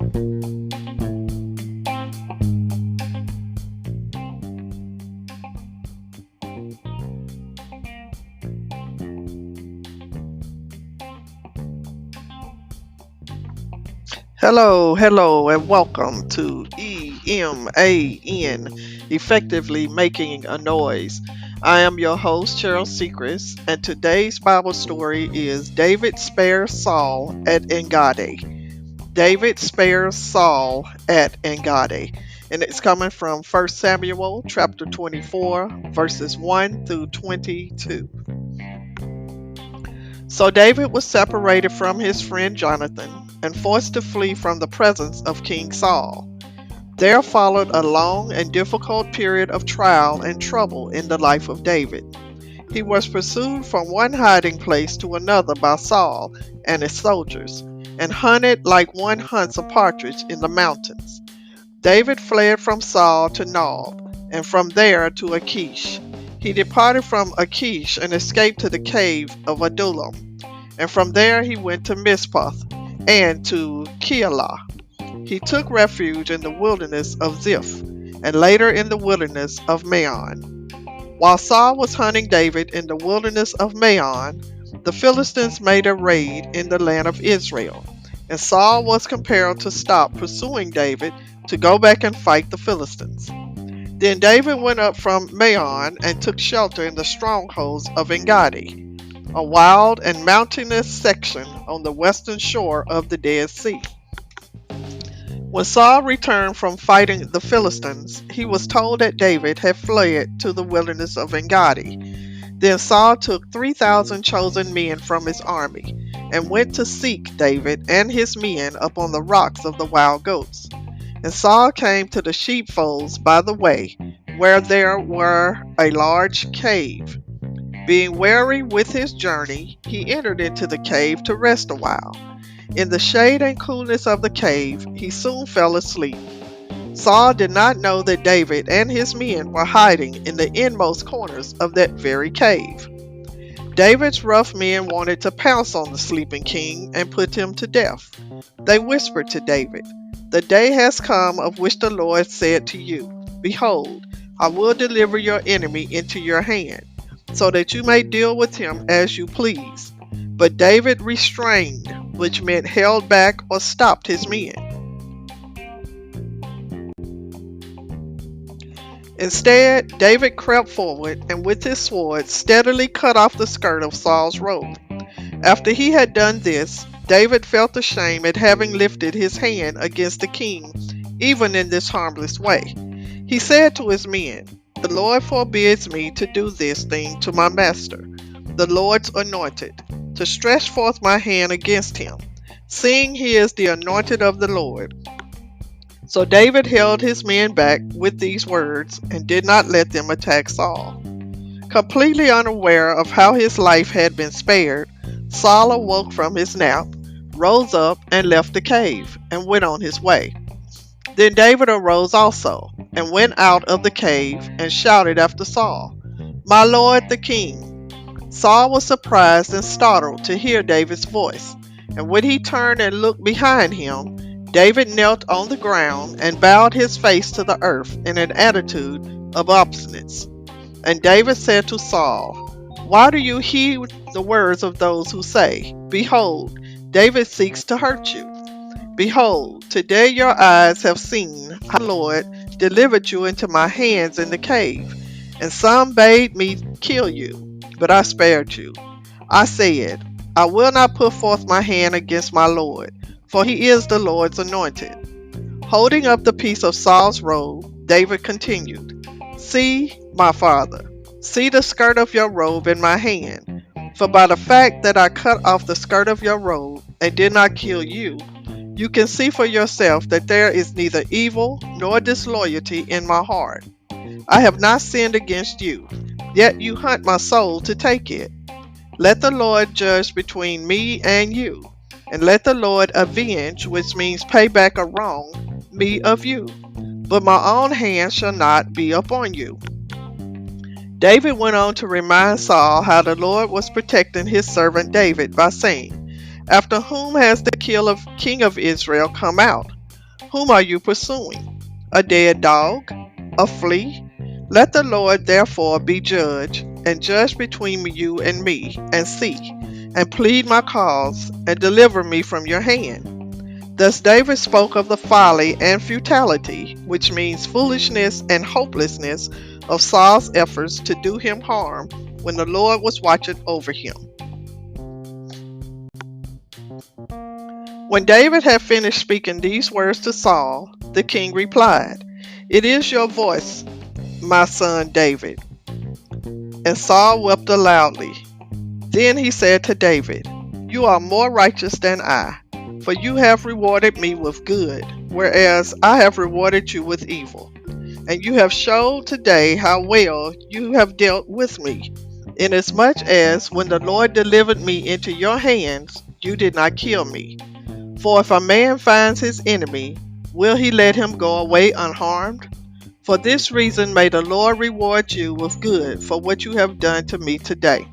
Hello, and welcome to EMAN, Effectively Making a Noise. I am your host, Cheryl Secrest, and today's Bible story is David spares Saul at Engedi. David spares Saul at Engedi, and it's coming from 1 Samuel chapter 24, verses 1 through 22. So David was separated from his friend Jonathan and forced to flee from the presence of King Saul. There followed a long and difficult period of trial and trouble in the life of David. He was pursued from one hiding place to another by Saul and his soldiers, and hunted like one hunts a partridge in the mountains. David fled from Saul to Nob, and from there to Achish. He departed from Achish and escaped to the cave of Adullam, and from there he went to Mizpah and to Keilah. He took refuge in the wilderness of Ziph, and later in the wilderness of Maon. While Saul was hunting David in the wilderness of Maon, the Philistines made a raid in the land of Israel, and Saul was compelled to stop pursuing David to go back and fight the Philistines. Then David went up from Maon and took shelter in the strongholds of Engedi, a wild and mountainous section on the western shore of the Dead Sea. When Saul returned from fighting the Philistines, he was told that David had fled to the wilderness of Engedi. Then Saul took 3,000 chosen men from his army and went to seek David and his men up on the rocks of the wild goats. And Saul came to the sheepfolds by the way, where there were a large cave. Being weary with his journey, he entered into the cave to rest a while. In the shade and coolness of the cave, he soon fell asleep. Saul did not know that David and his men were hiding in the inmost corners of that very cave. David's rough men wanted to pounce on the sleeping king and put him to death. They whispered to David, "The day has come of which the Lord said to you, Behold, I will deliver your enemy into your hand, so that you may deal with him as you please." But David restrained, which meant held back or stopped his men. Instead, David crept forward and with his sword steadily cut off the skirt of Saul's robe. After he had done this, David felt ashamed at having lifted his hand against the king, even in this harmless way. He said to his men, "The Lord forbids me to do this thing to my master, the Lord's anointed, to stretch forth my hand against him, seeing he is the anointed of the Lord." So David held his men back with these words and did not let them attack Saul. Completely unaware of how his life had been spared, Saul awoke from his nap, rose up and left the cave, and went on his way. Then David arose also, and went out of the cave, and shouted after Saul, "My lord the king." Saul was surprised and startled to hear David's voice, and when he turned and looked behind him, David knelt on the ground and bowed his face to the earth in an attitude of obstinance. And David said to Saul, "Why do you heed the words of those who say, Behold, David seeks to hurt you? Behold, today your eyes have seen how the Lord delivered you into my hands in the cave, and some bade me kill you, but I spared you. I said, I will not put forth my hand against my Lord, for he is the Lord's anointed." Holding up the piece of Saul's robe, David continued, "See, my father, see the skirt of your robe in my hand. For by the fact that I cut off the skirt of your robe and did not kill you, you can see for yourself that there is neither evil nor disloyalty in my heart. I have not sinned against you, yet you hunt my soul to take it. Let the Lord judge between me and you, and let the Lord avenge, which means pay back a wrong, me of you. But my own hand shall not be upon you." David went on to remind Saul how the Lord was protecting his servant David by saying, "After whom has the king of Israel come out? Whom are you pursuing? A dead dog? A flea? Let the Lord therefore be judge, and judge between you and me, and see, and plead my cause, and deliver me from your hand. Thus David spoke of the folly and futility, which means foolishness and hopelessness, of Saul's efforts to do him harm when the Lord was watching over him. When David had finished speaking these words to Saul, the king replied, "It is your voice, my son David." And Saul wept aloudly. Then he said to David, "You are more righteous than I, for you have rewarded me with good, whereas I have rewarded you with evil. And you have showed today how well you have dealt with me, inasmuch as when the Lord delivered me into your hands, you did not kill me. For if a man finds his enemy, will he let him go away unharmed? For this reason may the Lord reward you with good for what you have done to me today."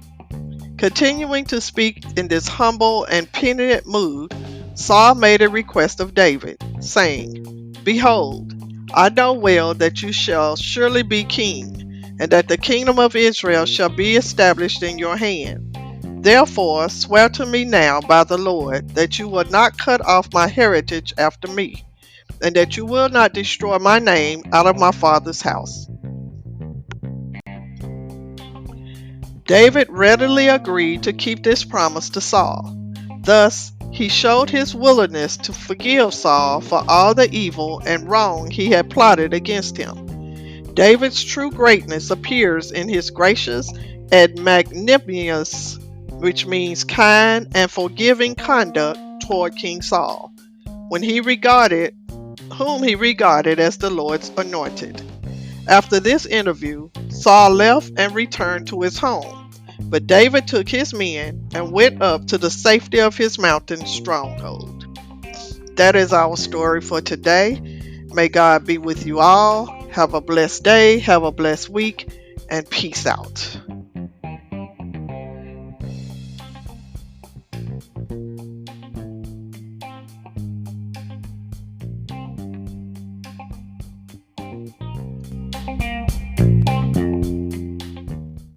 Continuing to speak in this humble and penitent mood, Saul made a request of David, saying, "Behold, I know well that you shall surely be king, and that the kingdom of Israel shall be established in your hand. Therefore swear to me now by the Lord that you will not cut off my heritage after me, and that you will not destroy my name out of my father's house." David readily agreed to keep this promise to Saul. Thus, he showed his willingness to forgive Saul for all the evil and wrong he had plotted against him. David's true greatness appears in his gracious and magnanimous, which means kind and forgiving conduct toward King Saul, whom he regarded as the Lord's anointed. After this interview, Saul left and returned to his home, but David took his men and went up to the safety of his mountain stronghold. That is our story for today. May God be with you all. Have a blessed day, have a blessed week, and peace out.